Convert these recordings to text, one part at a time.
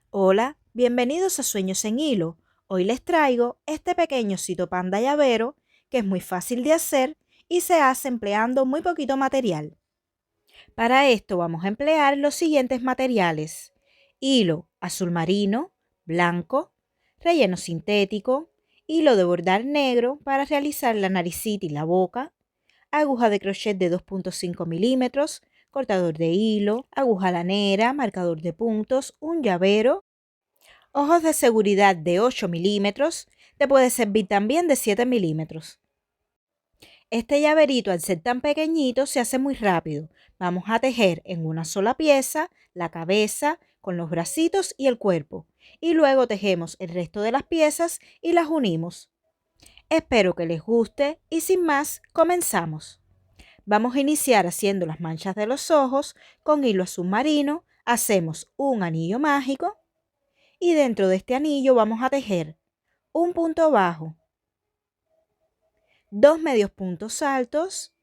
Hola, bienvenidos a Sueños en Hilo. Hoy les traigo este pequeño osito panda llavero que es muy fácil de hacer y se hace empleando muy poquito material. Para esto vamos a emplear los siguientes materiales: hilo azul marino, blanco, relleno sintético, hilo de bordar negro para realizar la naricita y la boca, aguja de crochet de 2.5 milímetros, cortador de hilo, aguja lanera, marcador de puntos, un llavero, ojos de seguridad de 8 milímetros, te puede servir también de 7 milímetros. Este llaverito, al ser tan pequeñito, se hace muy rápido. Vamos a tejer en una sola pieza la cabeza con los bracitos y el cuerpo. Y luego tejemos el resto de las piezas y las unimos. Espero que les guste y sin más, comenzamos. Vamos a iniciar haciendo las manchas de los ojos con hilo azul marino. Hacemos un anillo mágico y dentro de este anillo vamos a tejer un punto bajo, dos medios puntos altos,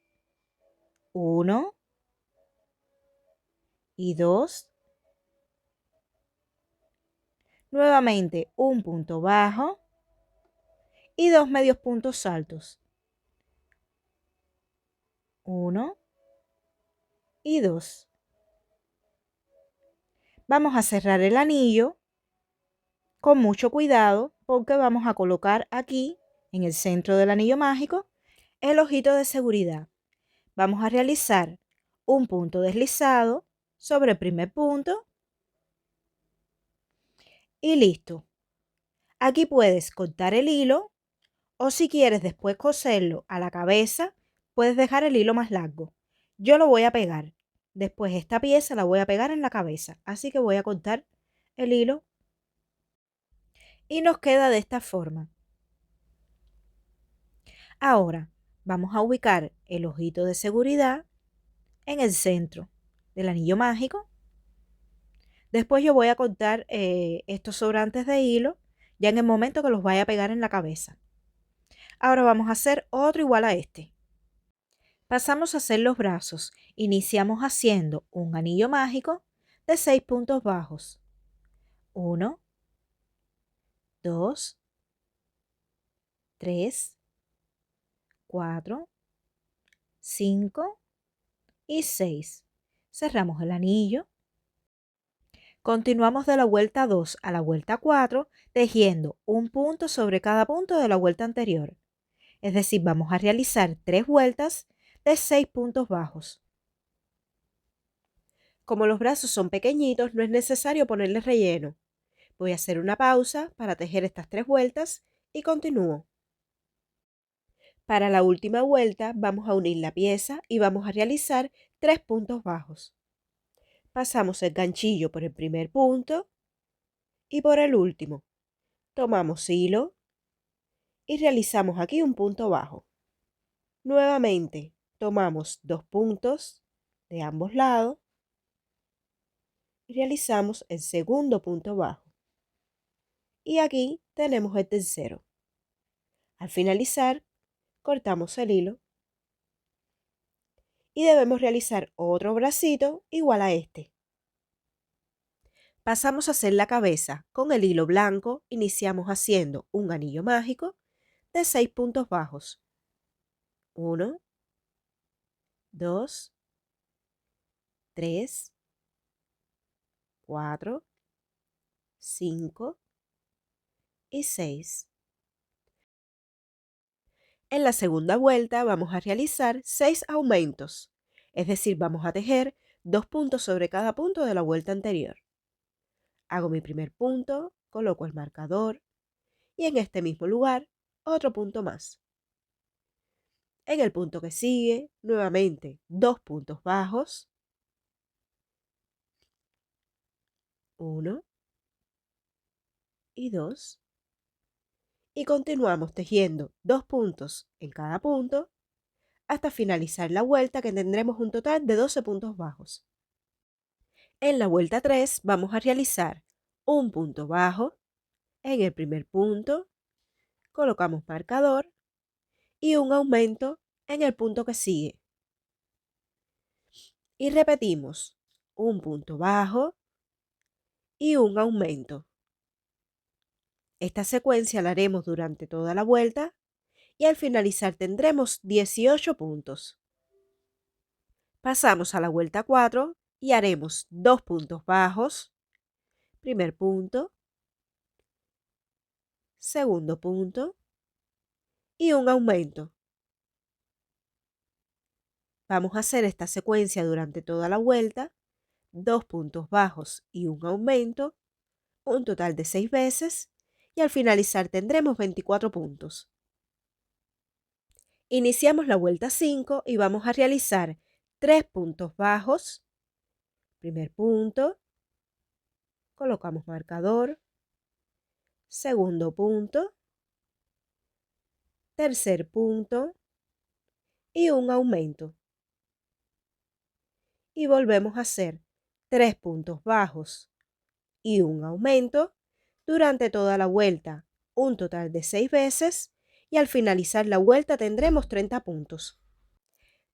1 y 2, nuevamente un punto bajo y dos medios puntos altos, 1 y 2. Vamos a cerrar el anillo con mucho cuidado porque vamos a colocar aquí en el centro del anillo mágico el ojito de seguridad. Vamos a realizar un punto deslizado sobre el primer punto y listo. Aquí puedes cortar el hilo o si quieres después coserlo a la cabeza, puedes dejar el hilo más largo. Yo lo voy a pegar. Después esta pieza la voy a pegar en la cabeza. Así que voy a cortar el hilo y nos queda de esta forma. Ahora vamos a ubicar el ojito de seguridad en el centro del anillo mágico. Después yo voy a cortar estos sobrantes de hilo ya en el momento que los vaya a pegar en la cabeza. Ahora vamos a hacer otro igual a este. Pasamos a hacer los brazos. Iniciamos haciendo un anillo mágico de 6 puntos bajos. 1, 2, 3, 4, 5 y 6. Cerramos el anillo. Continuamos de la vuelta 2 a la vuelta 4, tejiendo un punto sobre cada punto de la vuelta anterior. Es decir, vamos a realizar 3 vueltas de 6 puntos bajos. Como los brazos son pequeñitos, no es necesario ponerle relleno. Voy a hacer una pausa para tejer estas 3 vueltas y continúo. Para la última vuelta vamos a unir la pieza y vamos a realizar 3 puntos bajos. Pasamos el ganchillo por el primer punto y por el último. Tomamos hilo y realizamos aquí un punto bajo. Nuevamente tomamos 2 puntos de ambos lados y realizamos el segundo punto bajo. Y aquí tenemos el tercero. Al finalizar, cortamos el hilo y debemos realizar otro bracito igual a este. Pasamos a hacer la cabeza. Con el hilo blanco iniciamos haciendo un anillo mágico de 6 puntos bajos. 1, 2, 3, 4, 5 y 6. En la segunda vuelta vamos a realizar 6 aumentos, es decir, vamos a tejer 2 puntos sobre cada punto de la vuelta anterior. Hago mi primer punto, coloco el marcador y en este mismo lugar otro punto más. En el punto que sigue, nuevamente 2 puntos bajos, 1 y 2, y continuamos tejiendo 2 puntos en cada punto hasta finalizar la vuelta, que tendremos un total de 12 puntos bajos. En la vuelta 3 vamos a realizar un punto bajo. En el primer punto colocamos marcador y un aumento en el punto que sigue. Y repetimos un punto bajo y un aumento. Esta secuencia la haremos durante toda la vuelta y al finalizar tendremos 18 puntos. Pasamos a la vuelta 4 y haremos 2 puntos bajos, primer punto, segundo punto y un aumento. Vamos a hacer esta secuencia durante toda la vuelta, 2 puntos bajos y un aumento, un total de 6 veces y al finalizar tendremos 24 puntos. Iniciamos la vuelta 5 y vamos a realizar 3 puntos bajos, primer punto, colocamos marcador, segundo punto, tercer punto y un aumento. Y volvemos a hacer 3 puntos bajos y un aumento durante toda la vuelta, un total de 6 veces y al finalizar la vuelta tendremos 30 puntos.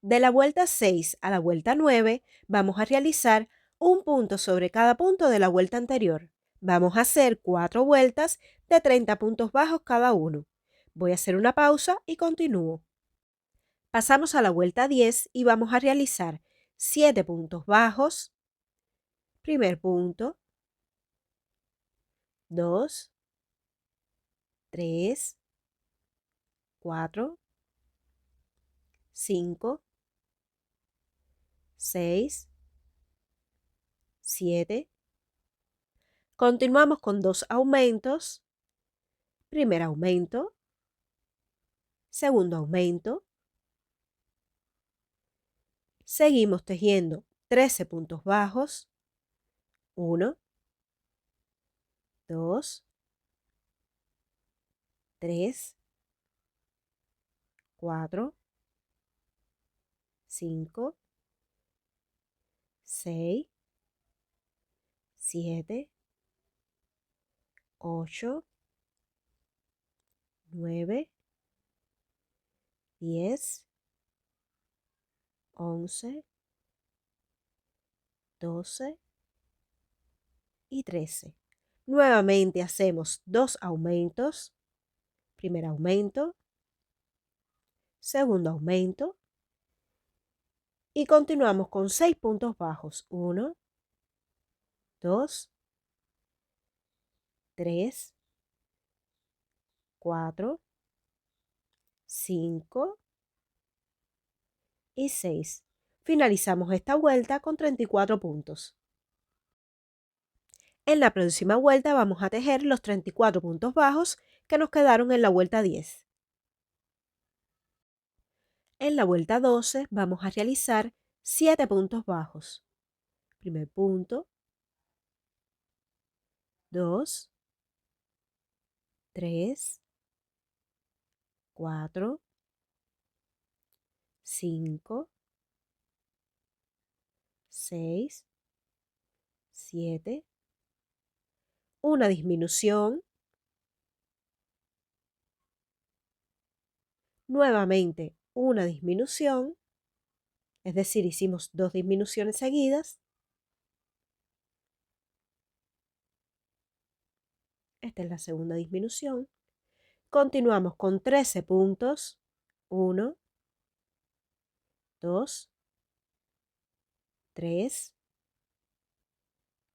De la vuelta 6 a la vuelta 9 vamos a realizar un punto sobre cada punto de la vuelta anterior. Vamos a hacer 4 vueltas de 30 puntos bajos cada uno. Voy a hacer una pausa y continúo. Pasamos a la vuelta 10 y vamos a realizar 7 puntos bajos, primer punto, 2, 3, 4, 5, 6, 7. Continuamos con 2 aumentos, primer aumento, segundo aumento. Seguimos tejiendo 13 puntos bajos, 1, 2, 3, 4, 5, 6, 7, 8, 9, 10, 11, 12 y 13. Nuevamente hacemos 2 aumentos, primer aumento, segundo aumento y continuamos con 6 puntos bajos, 1, 2, 3, 4, 5 y 6. Finalizamos esta vuelta con 34 puntos. En la próxima vuelta vamos a tejer los 34 puntos bajos que nos quedaron en la vuelta 10. En la vuelta 12 vamos a realizar 7 puntos bajos. Primer punto, 2, 3, 4, 5, 6, 7, una disminución, nuevamente una disminución, es decir, hicimos 2 disminuciones seguidas. Esta es la segunda disminución. Continuamos con 13 puntos, 1, 2, 3,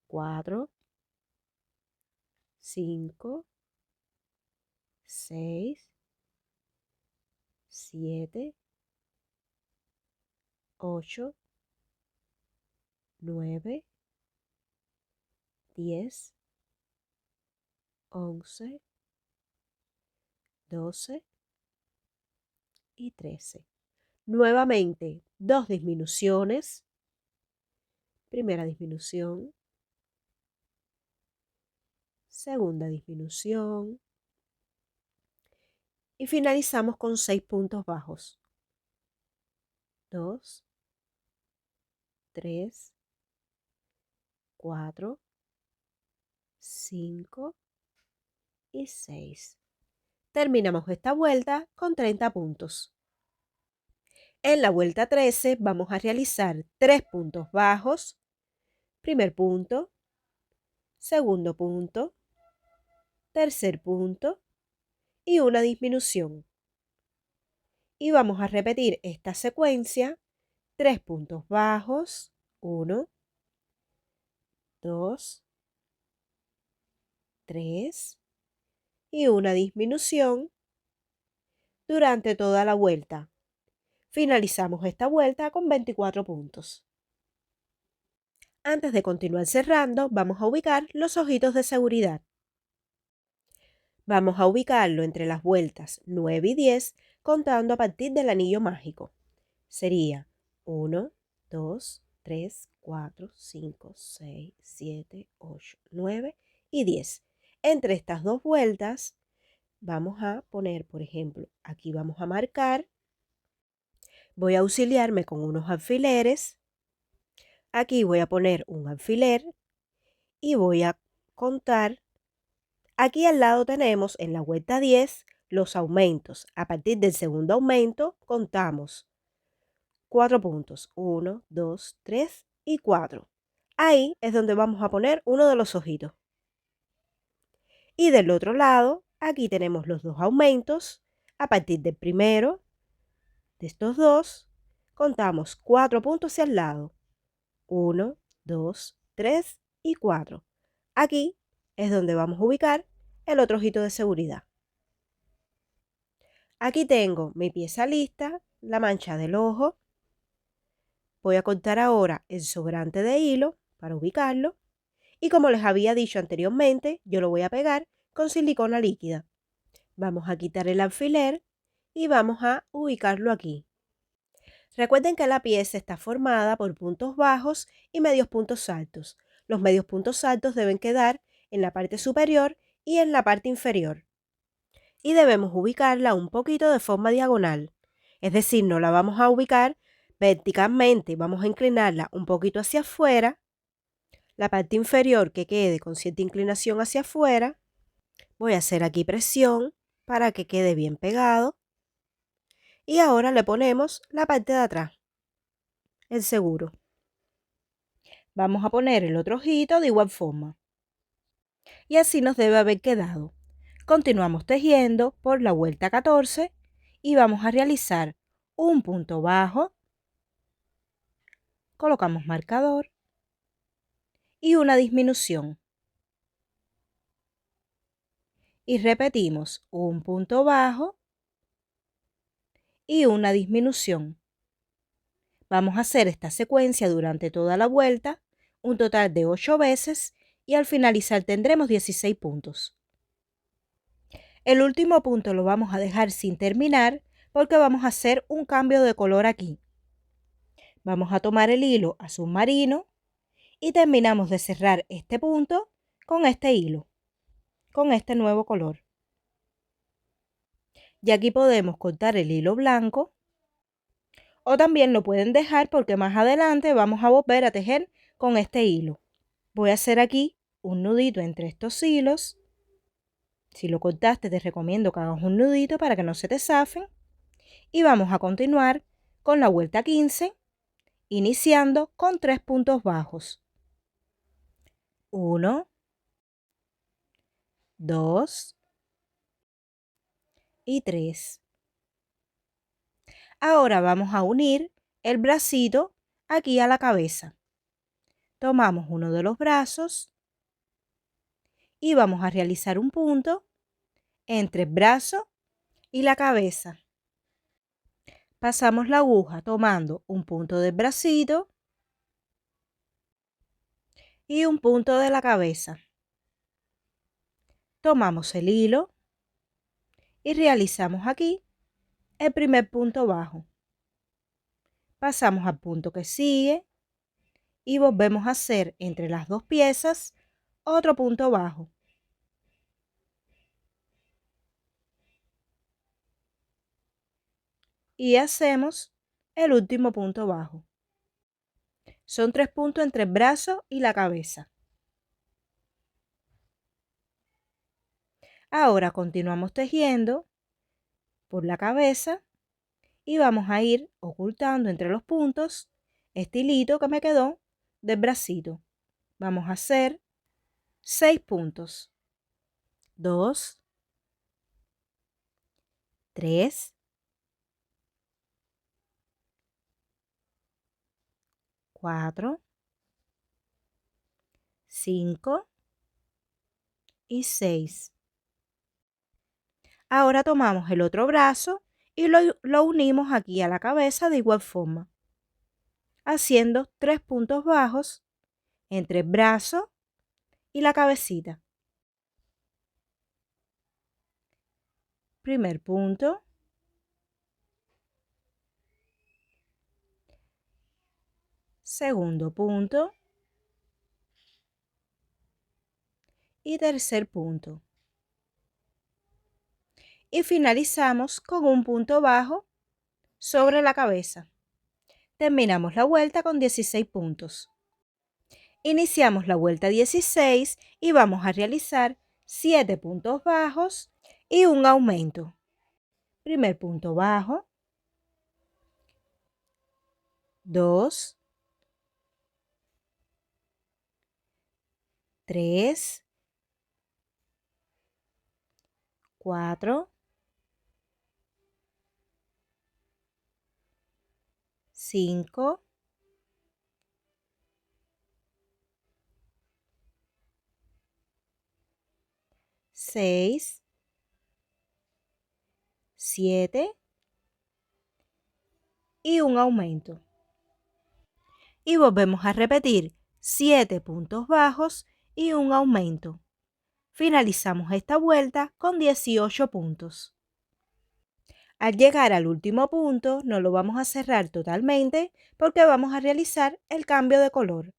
4, 5, 6, 7, 8, 9, 10, 11, 12 y 13. Nuevamente, 2 disminuciones. Primera disminución, segunda disminución y finalizamos con 6 puntos bajos. 2, 3, 4, 5 y 6. Terminamos esta vuelta con 30 puntos. En la vuelta 13 vamos a realizar 3 puntos bajos, primer punto, segundo punto, tercer punto y una disminución. Y vamos a repetir esta secuencia, 3 puntos bajos, 1, 2, 3 y una disminución durante toda la vuelta. Finalizamos esta vuelta con 24 puntos. Antes de continuar cerrando, vamos a ubicar los ojitos de seguridad. Vamos a ubicarlo entre las vueltas 9 y 10, contando a partir del anillo mágico. Sería 1, 2, 3, 4, 5, 6, 7, 8, 9 y 10. Entre estas dos vueltas vamos a poner, por ejemplo, aquí vamos a marcar. Voy a auxiliarme con unos alfileres. Aquí voy a poner un alfiler y voy a contar. Aquí al lado tenemos en la vuelta 10 los aumentos. A partir del segundo aumento contamos 4 puntos. 1, 2, 3 y 4. Ahí es donde vamos a poner uno de los ojitos. Y del otro lado, aquí tenemos los dos aumentos. A partir del primero de estos dos, contamos 4 puntos hacia el lado. 1, 2, 3 y 4. Aquí es donde vamos a ubicar el otro ojito de seguridad. Aquí tengo mi pieza lista, la mancha del ojo. Voy a cortar ahora el sobrante de hilo para ubicarlo. Y como les había dicho anteriormente, yo lo voy a pegar con silicona líquida. Vamos a quitar el alfiler y vamos a ubicarlo aquí. Recuerden que la pieza está formada por puntos bajos y medios puntos altos. Los medios puntos altos deben quedar en la parte superior y en la parte inferior. Y debemos ubicarla un poquito de forma diagonal. Es decir, no la vamos a ubicar verticalmente, vamos a inclinarla un poquito hacia afuera. La parte inferior que quede con cierta inclinación hacia afuera. Voy a hacer aquí presión para que quede bien pegado. Y ahora le ponemos la parte de atrás, el seguro. Vamos a poner el otro ojito de igual forma. Y así nos debe haber quedado. Continuamos tejiendo por la vuelta 14 y vamos a realizar un punto bajo. Colocamos marcador y una disminución. Y repetimos un punto bajo y una disminución. Vamos a hacer esta secuencia durante toda la vuelta, un total de 8 veces y al finalizar tendremos 16 puntos. El último punto lo vamos a dejar sin terminar porque vamos a hacer un cambio de color aquí. Vamos a tomar el hilo azul marino y terminamos de cerrar este punto con este hilo, con este nuevo color. Y aquí podemos cortar el hilo blanco o también lo pueden dejar porque más adelante vamos a volver a tejer con este hilo. Voy a hacer aquí un nudito entre estos hilos. Si lo cortaste te recomiendo que hagas un nudito para que no se te zafen. Y vamos a continuar con la vuelta 15, iniciando con 3 puntos bajos. 1, 2 y 3. Ahora vamos a unir el bracito aquí a la cabeza. Tomamos uno de los brazos y vamos a realizar un punto entre el brazo y la cabeza. Pasamos la aguja tomando un punto del bracito y un punto de la cabeza. Tomamos el hilo y realizamos aquí el primer punto bajo. Pasamos al punto que sigue y volvemos a hacer entre las dos piezas otro punto bajo. Y hacemos el último punto bajo. Son 3 puntos entre el brazo y la cabeza. Ahora continuamos tejiendo por la cabeza y vamos a ir ocultando entre los puntos este hilito que me quedó del bracito. Vamos a hacer 6 puntos. 2, 3, 4, 5 y 6. Ahora tomamos el otro brazo y lo unimos aquí a la cabeza de igual forma, haciendo 3 puntos bajos entre el brazo y la cabecita. Primer punto. Segundo punto. Y tercer punto. Y finalizamos con un punto bajo sobre la cabeza. Terminamos la vuelta con 16 puntos. Iniciamos la vuelta 16 y vamos a realizar 7 puntos bajos y un aumento. Primer punto bajo, 2, 3, 4, 5, 6, 7 y un aumento. Y volvemos a repetir 7 puntos bajos y un aumento. Finalizamos esta vuelta con 18 puntos. Al llegar al último punto, no lo vamos a cerrar totalmente porque vamos a realizar el cambio de color.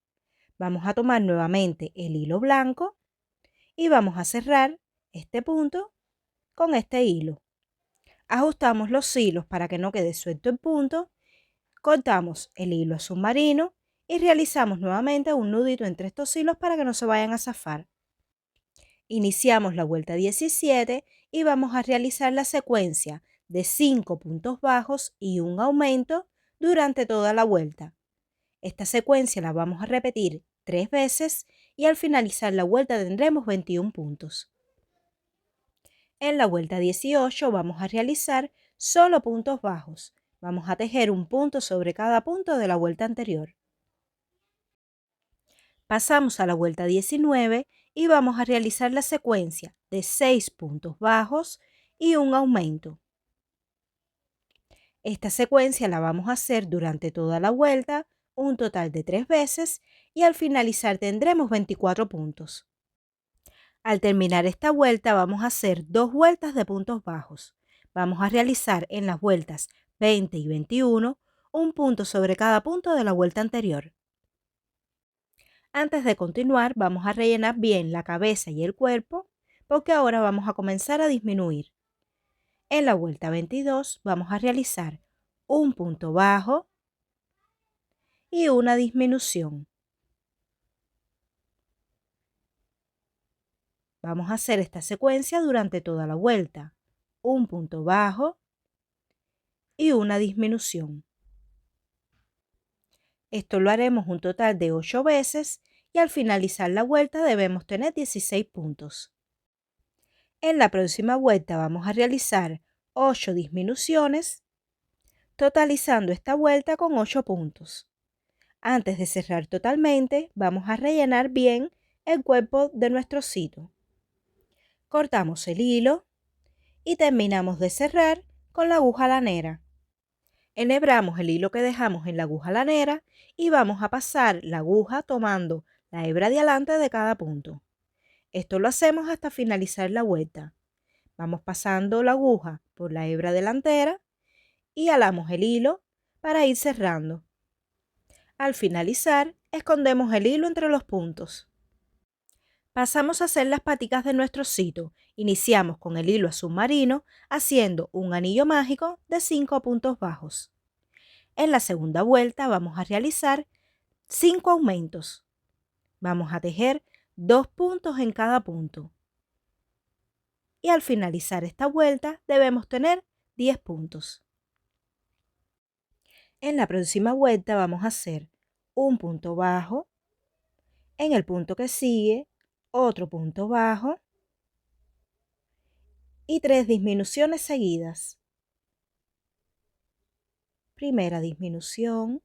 Vamos a tomar nuevamente el hilo blanco y vamos a cerrar este punto con este hilo. Ajustamos los hilos para que no quede suelto el punto, cortamos el hilo azul marino y realizamos nuevamente un nudito entre estos hilos para que no se vayan a zafar. Iniciamos la vuelta 17 y vamos a realizar la secuencia de 5 puntos bajos y un aumento durante toda la vuelta. Esta secuencia la vamos a repetir 3 veces y al finalizar la vuelta tendremos 21 puntos. En la vuelta 18 vamos a realizar solo puntos bajos. Vamos a tejer un punto sobre cada punto de la vuelta anterior. Pasamos a la vuelta 19 y vamos a realizar la secuencia de 6 puntos bajos y un aumento. Esta secuencia la vamos a hacer durante toda la vuelta, un total de 3 veces y al finalizar tendremos 24 puntos. Al terminar esta vuelta vamos a hacer 2 vueltas de puntos bajos. Vamos a realizar en las vueltas 20 y 21 un punto sobre cada punto de la vuelta anterior. Antes de continuar, vamos a rellenar bien la cabeza y el cuerpo, porque ahora vamos a comenzar a disminuir. En la vuelta 22 vamos a realizar un punto bajo y una disminución. Vamos a hacer esta secuencia durante toda la vuelta. Un punto bajo y una disminución. Esto lo haremos un total de 8 veces y al finalizar la vuelta debemos tener 16 puntos. En la próxima vuelta vamos a realizar 8 disminuciones, totalizando esta vuelta con 8 puntos. Antes de cerrar totalmente, vamos a rellenar bien el cuerpo de nuestro sito. Cortamos el hilo y terminamos de cerrar con la aguja lanera. Enhebramos el hilo que dejamos en la aguja lanera y vamos a pasar la aguja tomando la hebra de adelante de cada punto. Esto lo hacemos hasta finalizar la vuelta. Vamos pasando la aguja por la hebra delantera y alamos el hilo para ir cerrando. Al finalizar, escondemos el hilo entre los puntos. Pasamos a hacer las paticas de nuestro sito. Iniciamos con el hilo azul marino haciendo un anillo mágico de 5 puntos bajos. En la segunda vuelta vamos a realizar 5 aumentos. Vamos a tejer 2 puntos en cada punto. Y al finalizar esta vuelta debemos tener 10 puntos. En la próxima vuelta vamos a hacer un punto bajo, en el punto que sigue otro punto bajo y 3 disminuciones seguidas. Primera disminución,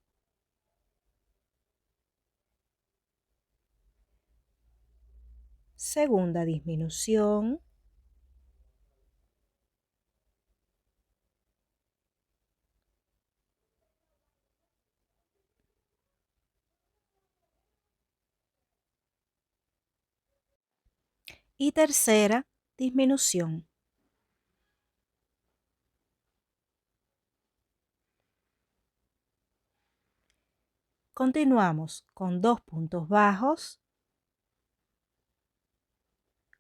segunda disminución, y tercera disminución. Continuamos con 2 puntos bajos,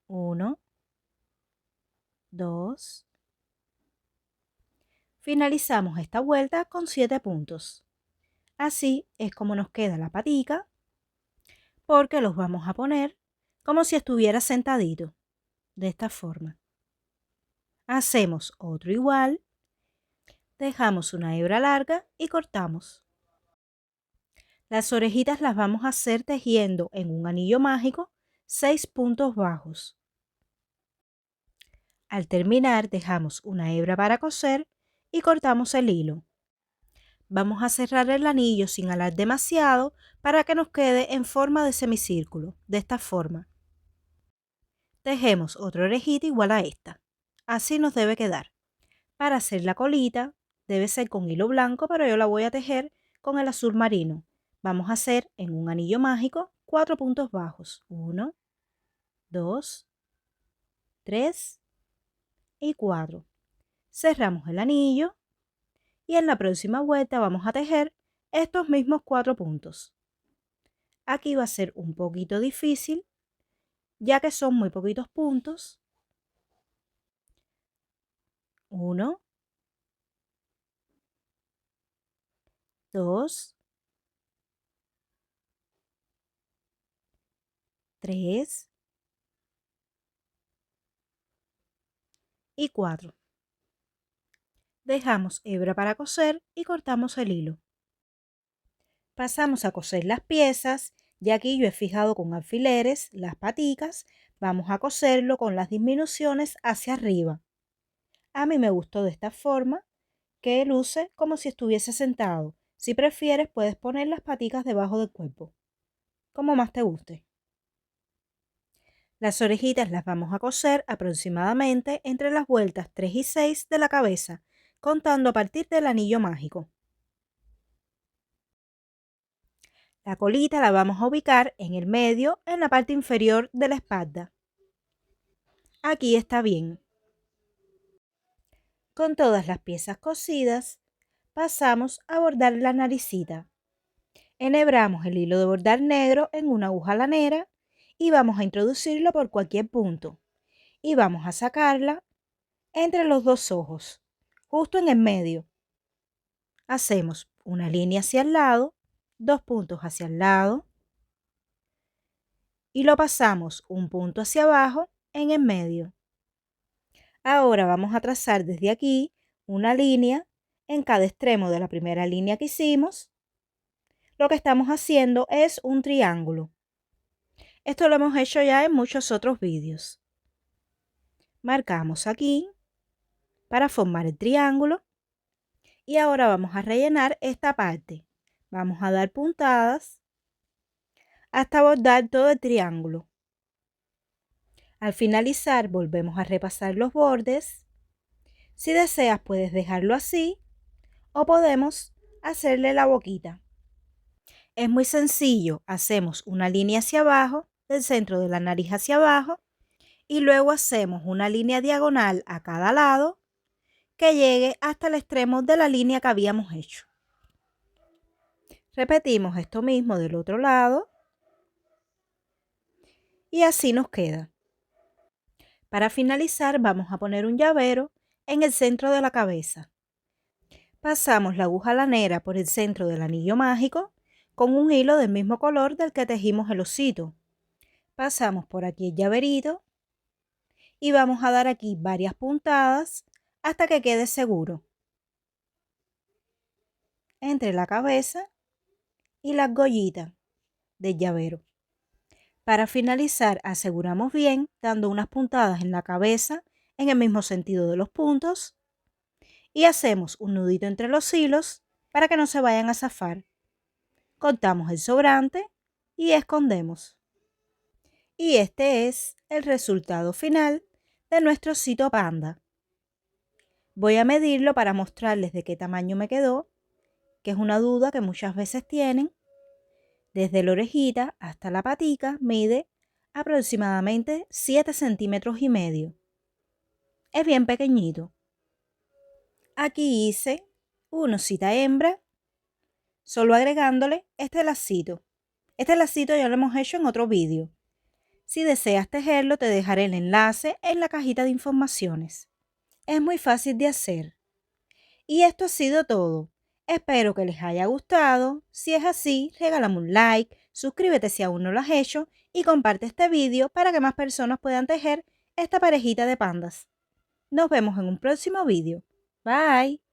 1, 2. Finalizamos esta vuelta con 7 puntos. Así es como nos queda la patica, porque los vamos a poner como si estuviera sentadito, de esta forma. Hacemos otro igual, dejamos una hebra larga y cortamos. Las orejitas las vamos a hacer tejiendo en un anillo mágico 6 puntos bajos. Al terminar dejamos una hebra para coser y cortamos el hilo. Vamos a cerrar el anillo sin alar demasiado para que nos quede en forma de semicírculo, de esta forma. Tejemos otra orejita igual a esta. Así nos debe quedar. Para hacer la colita debe ser con hilo blanco, pero yo la voy a tejer con el azul marino. Vamos a hacer en un anillo mágico 4 puntos bajos. 1, 2, 3 y 4. Cerramos el anillo y en la próxima vuelta vamos a tejer estos mismos 4 puntos. Aquí va a ser un poquito difícil, ya que son muy poquitos puntos. 1, 2, 3 y 4. Dejamos hebra para coser y cortamos el hilo. Pasamos a coser las piezas y aquí yo he fijado con alfileres las paticas. Vamos a coserlo con las disminuciones hacia arriba. A mí me gustó de esta forma, que luce como si estuviese sentado. Si prefieres puedes poner las paticas debajo del cuerpo, como más te guste. Las orejitas las vamos a coser aproximadamente entre las vueltas 3 y 6 de la cabeza, contando a partir del anillo mágico. La colita la vamos a ubicar en el medio, en la parte inferior de la espalda. Aquí está bien. Con todas las piezas cosidas, pasamos a bordar la naricita. Enhebramos el hilo de bordar negro en una aguja lanera y vamos a introducirlo por cualquier punto. Y vamos a sacarla entre los dos ojos, justo en el medio. Hacemos una línea hacia el lado, 2 puntos hacia el lado y lo pasamos un punto hacia abajo en el medio. Ahora vamos a trazar desde aquí una línea en cada extremo de la primera línea que hicimos. Lo que estamos haciendo es un triángulo. Esto lo hemos hecho ya en muchos otros vídeos. Marcamos aquí para formar el triángulo y ahora vamos a rellenar esta parte. Vamos a dar puntadas hasta bordar todo el triángulo. Al finalizar volvemos a repasar los bordes. Si deseas puedes dejarlo así o podemos hacerle la boquita. Es muy sencillo, hacemos una línea hacia abajo, del centro de la nariz hacia abajo y luego hacemos una línea diagonal a cada lado que llegue hasta el extremo de la línea que habíamos hecho. Repetimos esto mismo del otro lado y así nos queda. Para finalizar vamos a poner un llavero en el centro de la cabeza. Pasamos la aguja lanera por el centro del anillo mágico con un hilo del mismo color del que tejimos el osito. Pasamos por aquí el llaverito y vamos a dar aquí varias puntadas hasta que quede seguro entre la cabeza y la argollita del llavero. Para finalizar, aseguramos bien dando unas puntadas en la cabeza en el mismo sentido de los puntos y hacemos un nudito entre los hilos para que no se vayan a zafar. Cortamos el sobrante y escondemos. Y este es el resultado final de nuestro osito panda. Voy a medirlo para mostrarles de qué tamaño me quedó, que es una duda que muchas veces tienen. Desde la orejita hasta la patica mide aproximadamente 7,5 centímetros. Es bien pequeñito. Aquí hice una osita hembra, solo agregándole este lacito. Este lacito ya lo hemos hecho en otro vídeo. Si deseas tejerlo, te dejaré el enlace en la cajita de informaciones. Es muy fácil de hacer. Y esto ha sido todo. Espero que les haya gustado. Si es así, regálame un like, suscríbete si aún no lo has hecho y comparte este vídeo para que más personas puedan tejer esta parejita de pandas. Nos vemos en un próximo vídeo. Bye.